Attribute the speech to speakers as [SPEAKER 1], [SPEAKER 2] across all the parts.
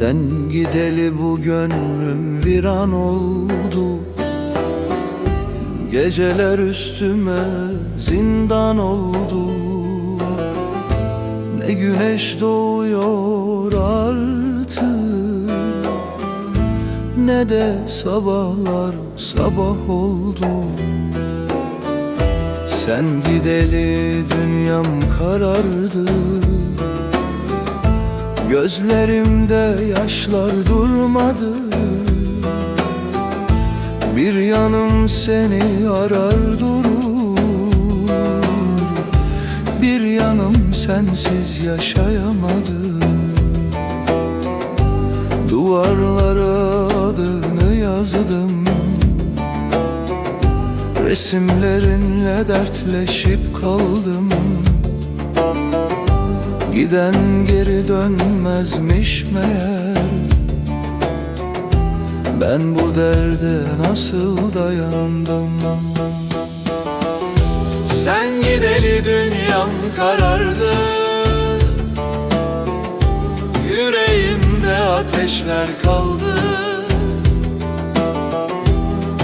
[SPEAKER 1] Sen gideli bu gönlüm viran oldu. Geceler üstüme zindan oldu. Ne güneş doğuyor artık, ne de sabahlar sabah oldu. Sen gideli dünyam karardı. Gözlerimde yaşlar durmadı. Bir yanım seni arar durur, bir yanım sensiz yaşayamadı. Duvarlara adını yazdım, resimlerinle dertleşip kaldım. Giden geri dönmezmiş meğer. Ben bu derde nasıl dayandım? Sen gideli dünyam karardı. Yüreğimde ateşler kaldı.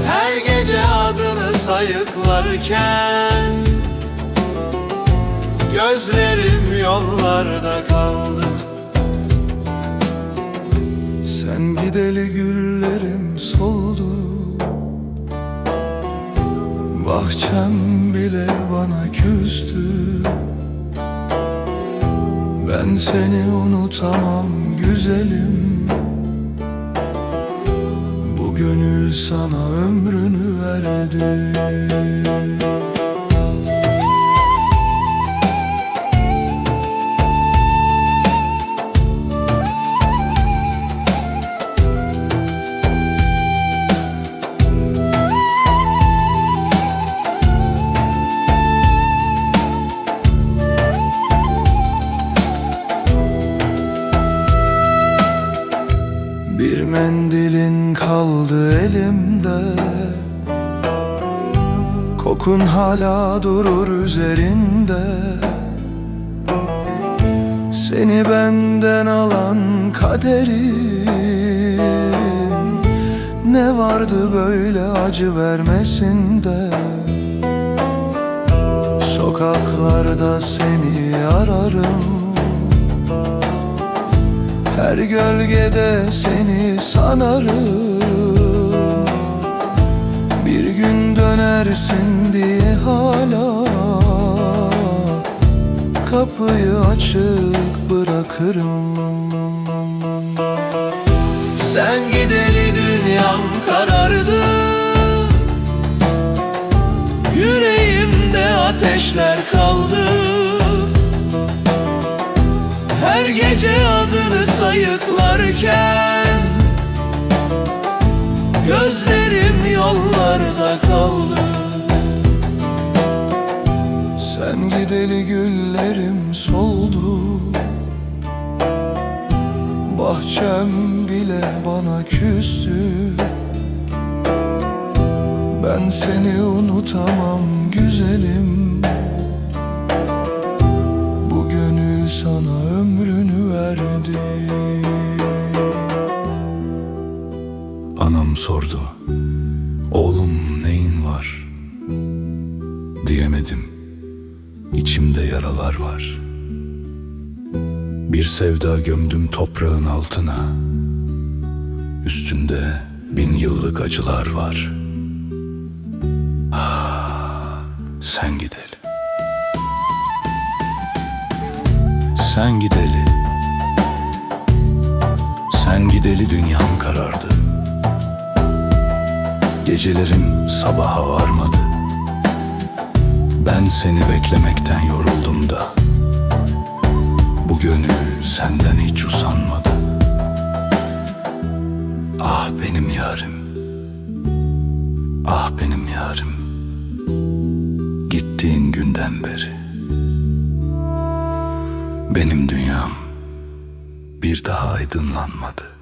[SPEAKER 1] Her gece adını sayıklarken gözlerim yollarda kaldı. Sen gideli güllerim soldu. Bahçem bile bana küstü. Ben seni unutamam güzelim. Bu gönül sana ömrünü verdi. Bir mendilin kaldı elimde, kokun hala durur üzerinde. Seni benden alan kaderin, ne vardı böyle acı vermesinde. Sokaklarda seni ararım, her gölgede seni sanarım. Bir gün dönersin diye hala kapıyı açık bırakırım. Sen gideli dünyam karardı. Yüreğimde ateşler kaldı. Her gece adını sayıklarken gözlerim yollarda kaldı. Sen gideli güllerim soldu. Bahçem bile bana küstü. Ben seni unutamam güzelim. Bu gönül sana ömrünü verdi. Anam sordu, oğlum neyin var? Diyemedim, içimde yaralar var. Bir sevda gömdüm toprağın altına. Üstünde 1000 yıllık acılar var. Ah, sen gideli. Sen gideli. Sen gideli dünyam karardı. Gecelerim sabaha varmadı. Ben seni beklemekten yoruldum da bu gönül senden hiç usanmadı. Ah benim yarim, ah benim yarim, gittiğin günden beri benim dünyam bir daha aydınlanmadı.